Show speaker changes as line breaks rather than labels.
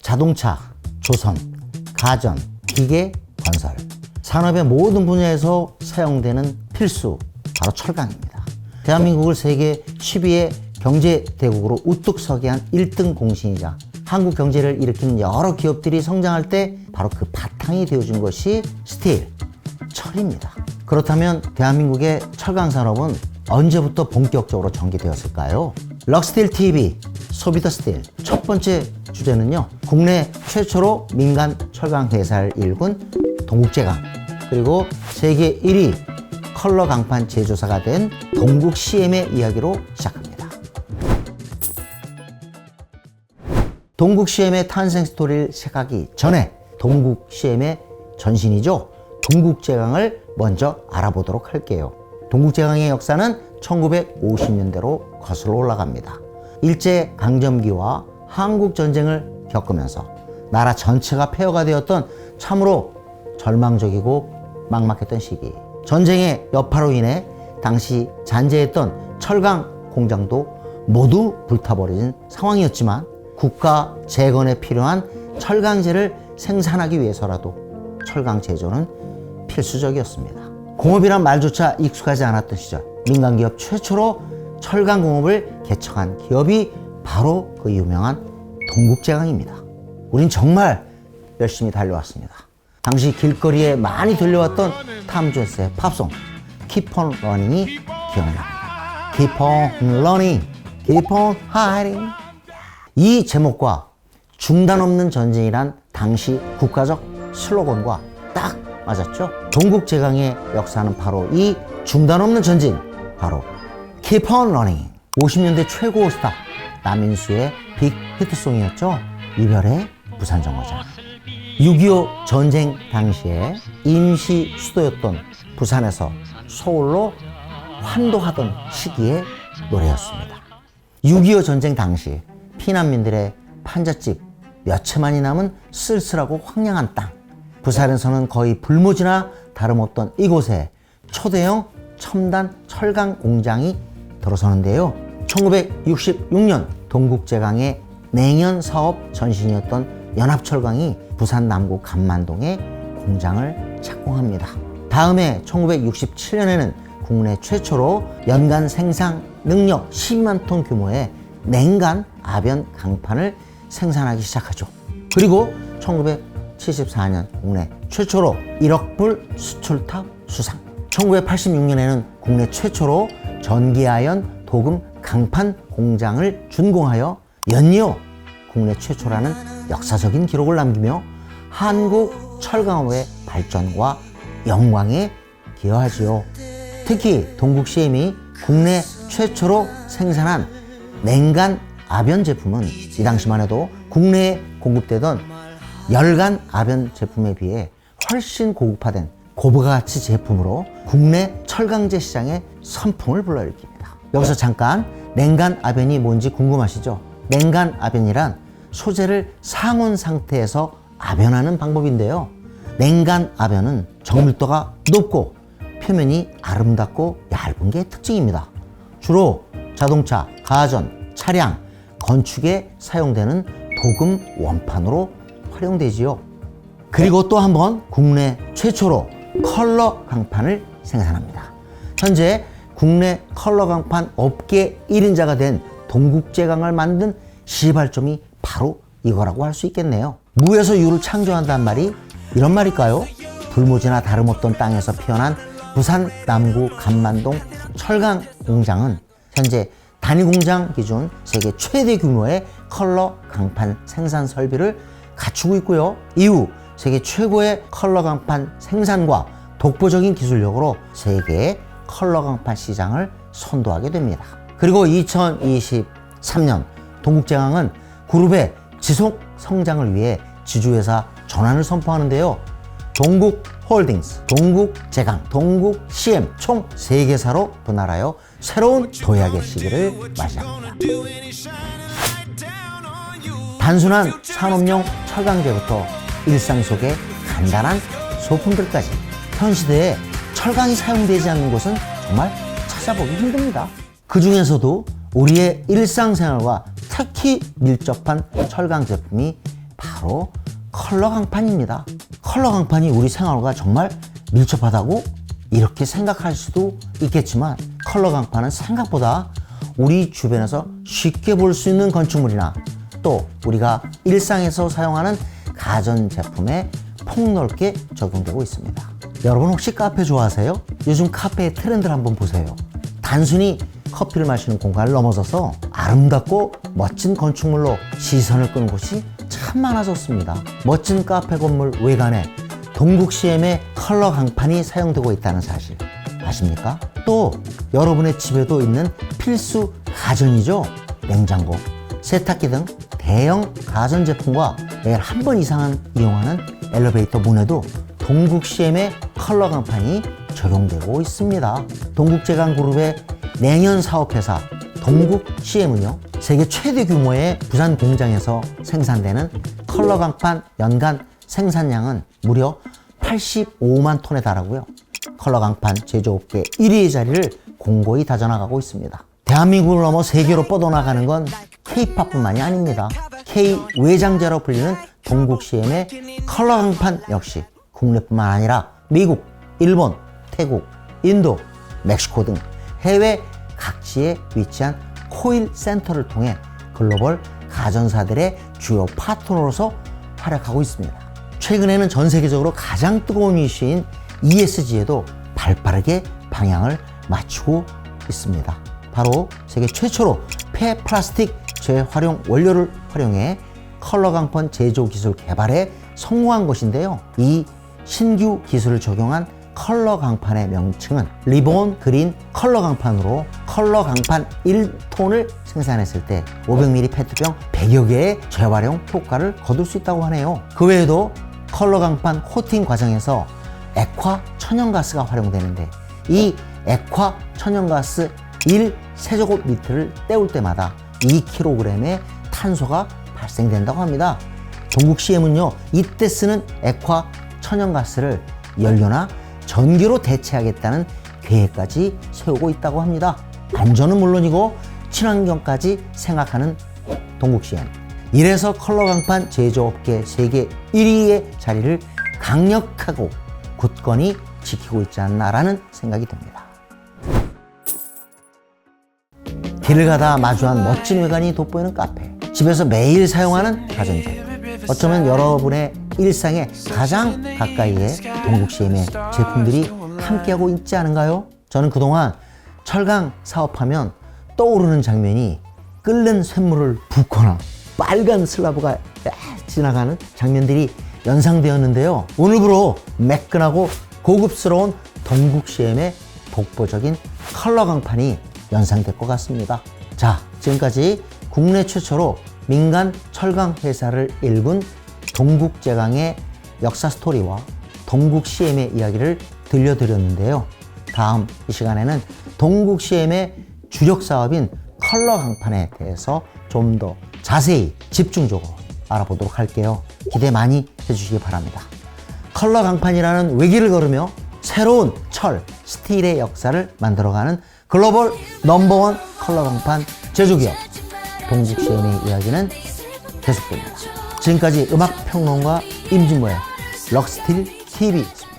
자동차, 조선, 가전, 기계, 건설, 산업의 모든 분야에서 사용되는 필수, 바로 철강입니다. 대한민국을 세계 10위의 경제대국으로 우뚝 서게 한 1등 공신이자 한국 경제를 일으키는 여러 기업들이 성장할 때 바로 그 바탕이 되어준 것이 스틸, 철입니다. 그렇다면 대한민국의 철강 산업은 언제부터 본격적으로 전개되었을까요? 럭스틸 TV, 소비더 스틸. 첫 번째 주제는요, 국내 최초로 민간 철강 회사를 일군 동국제강, 그리고 세계 1위 컬러 강판 제조사가 된 동국 CM의 이야기로 시작합니다. 동국 CM의 탄생 스토리를 시작하기 전에 동국 CM의 전신이죠, 동국제강을 먼저 알아보도록 할게요. 동국제강의 역사는 1950년대로 거슬러 올라갑니다. 일제강점기와 한국전쟁을 겪으면서 나라 전체가 폐허가 되었던 참으로 절망적이고 막막했던 시기, 전쟁의 여파로 인해 당시 잔재했던 철강 공장도 모두 불타버린 상황이었지만 국가 재건에 필요한 철강제를 생산하기 위해서라도 철강 제조는 필수적이었습니다. 공업이란 말조차 익숙하지 않았던 시절, 민간기업 최초로 철강공업을 개척한 기업이 바로 그 유명한 동국제강입니다. 우린 정말 열심히 달려왔습니다. 당시 길거리에 많이 들려왔던 탐 존스의 팝송 Keep on Running이 기억납니다. Keep on running, keep on hiding. 이 제목과 중단 없는 전쟁이란 당시 국가적 슬로건과 딱 맞았죠? 동국제강의 역사는 바로 이 중단 없는 전진, 바로 Keep on Running. 50년대 최고 스타 남인수의 빅 히트송이었죠. 이별의 부산정거장. 6.25 전쟁 당시에 임시 수도였던 부산에서 서울로 환도하던 시기의 노래였습니다. 6.25 전쟁 당시 피난민들의 판잣집 몇 채만이 남은 쓸쓸하고 황량한 땅, 부산에서는 거의 불모지나 다름없던 이곳에 초대형 첨단 철강 공장이 들어서는데요. 1966년 동국제강의 냉연 사업 전신이었던 연합철강이 부산 남구 감만동에 공장을 착공합니다. 다음해 1967년에는 국내 최초로 연간 생산 능력 12만 톤 규모의 냉간 아변 강판을 생산하기 시작하죠. 그리고 1974년 국내 최초로 1억 불 수출탑 수상, 1986년에는 국내 최초로 전기아연 도금 강판 공장을 준공하여 연이어 국내 최초라는 역사적인 기록을 남기며 한국 철강업의 발전과 영광에 기여하지요. 특히 동국 CM이 국내 최초로 생산한 냉간 아변 제품은 이 당시만 해도 국내에 공급되던 열간 아변 제품에 비해 훨씬 고급화된 고부가치 제품으로 국내 철강제 시장에 선풍을 불러일으킵니다. 여기서 잠깐 냉간 아변이 뭔지 궁금하시죠? 냉간 아변이란 소재를 상온 상태에서 아변하는 방법인데요. 냉간 아변은 정밀도가 높고 표면이 아름답고 얇은 게 특징입니다. 주로 자동차, 가전, 차량, 건축에 사용되는 도금 원판으로 활용되지요. 그리고 또 한 번 국내 최초로 컬러 강판을 생산합니다. 현재 국내 컬러 강판 업계 1인자가 된 동국제강을 만든 시발점이 바로 이거라고 할 수 있겠네요. 무에서 유를 창조한다는 말이 이런 말일까요? 불모지나 다름없던 땅에서 피어난 부산 남구 감만동 철강 공장은 현재 단위 공장 기준 세계 최대 규모의 컬러 강판 생산 설비를 갖추고 있고요. 이후 세계 최고의 컬러 강판 생산과 독보적인 기술력으로 세계의 컬러 강판 시장을 선도하게 됩니다. 그리고 2023년 동국제강은 그룹의 지속 성장을 위해 지주회사 전환을 선포하는데요. 동국홀딩스, 동국제강, 동국CM 총 3개사로 분할하여 새로운 도약의 시기를 맞이합니다. 단순한 산업용 철강제부터 일상 속의 간단한 소품들까지 현 시대에 철강이 사용되지 않는 곳은 정말 찾아보기 힘듭니다. 그 중에서도 우리의 일상생활과 특히 밀접한 철강 제품이 바로 컬러 강판입니다. 컬러 강판이 우리 생활과 정말 밀접하다고 이렇게 생각할 수도 있겠지만, 컬러 강판은 생각보다 우리 주변에서 쉽게 볼 수 있는 건축물이나 또 우리가 일상에서 사용하는 가전제품에 폭넓게 적용되고 있습니다. 여러분 혹시 카페 좋아하세요? 요즘 카페의 트렌드를 한번 보세요. 단순히 커피를 마시는 공간을 넘어서서 아름답고 멋진 건축물로 시선을 끄는 곳이 참 많아졌습니다. 멋진 카페 건물 외관에 동국 CM의 컬러 강판이 사용되고 있다는 사실 아십니까? 또 여러분의 집에도 있는 필수 가전이죠. 냉장고, 세탁기 등 대형 가전제품과 매일 한 번 이상은 이용하는 엘리베이터 문에도 동국 CM의 컬러 강판이 적용되고 있습니다. 동국제강그룹의 내년 사업회사 동국 CM은요, 세계 최대 규모의 부산 공장에서 생산되는 컬러 강판 연간 생산량은 무려 85만 톤에 달하고요. 컬러 강판 제조업계 1위의 자리를 공고히 다져나가고 있습니다. 대한민국을 넘어 세계로 뻗어나가는 건 K-팝뿐만이 아닙니다. K 외장재로 불리는 동국 CM의 컬러 강판 역시 국내뿐만 아니라 미국, 일본, 태국, 인도, 멕시코 등 해외 각지에 위치한 코일 센터를 통해 글로벌 가전사들의 주요 파트너로서 활약하고 있습니다. 최근에는 전 세계적으로 가장 뜨거운 이슈인 ESG에도 발빠르게 방향을 맞추고 있습니다. 바로 세계 최초로 폐플라스틱 재활용 원료를 활용해 컬러 강판 제조 기술 개발에 성공한 것인데요. 이 신규 기술을 적용한 컬러 강판의 명칭은 리본 그린 컬러 강판으로, 컬러 강판 1톤을 생산했을 때 500ml 페트병 100여 개의 재활용 효과를 거둘 수 있다고 하네요. 그 외에도 컬러 강판 코팅 과정에서 액화 천연가스가 활용되는데, 이 액화 천연가스 1세제곱미터를 때울 때마다 2kg의 탄소가 발생된다고 합니다. 동국 CM은요, 이때 쓰는 액화 천연가스를 연료나 전기로 대체하겠다는 계획까지 세우고 있다고 합니다. 안전은 물론이고 친환경까지 생각하는 동국 CM. 이래서 컬러 강판 제조업계 세계 1위의 자리를 강력하고 굳건히 지키고 있지 않나라는 생각이 듭니다. 길을 가다 마주한 멋진 외관이 돋보이는 카페, 집에서 매일 사용하는 가전제품, 어쩌면 여러분의 일상에 가장 가까이에 동국 CM의 제품들이 함께하고 있지 않은가요? 저는 그동안 철강 사업하면 떠오르는 장면이 끓는 쇳물을 붓거나 빨간 슬라브가 지나가는 장면들이 연상되었는데요. 오늘부로 매끈하고 고급스러운 동국 CM의 독보적인 컬러 강판이 연상될 것 같습니다. 자, 지금까지 국내 최초로 민간 철강 회사를 일군 동국제강의 역사 스토리와 동국 CM의 이야기를 들려드렸는데요. 다음 이 시간에는 동국 CM의 주력 사업인 컬러 강판에 대해서 좀 더 자세히 집중적으로 알아보도록 할게요. 기대 많이 해주시기 바랍니다. 컬러 강판이라는 외길을 걸으며 새로운 철, 스틸의 역사를 만들어가는 글로벌 넘버원 컬러 강판 제조기업 동국 CM의 이야기는 계속됩니다. 지금까지 음악평론가 임진모의 럭스틸 TV였습니다.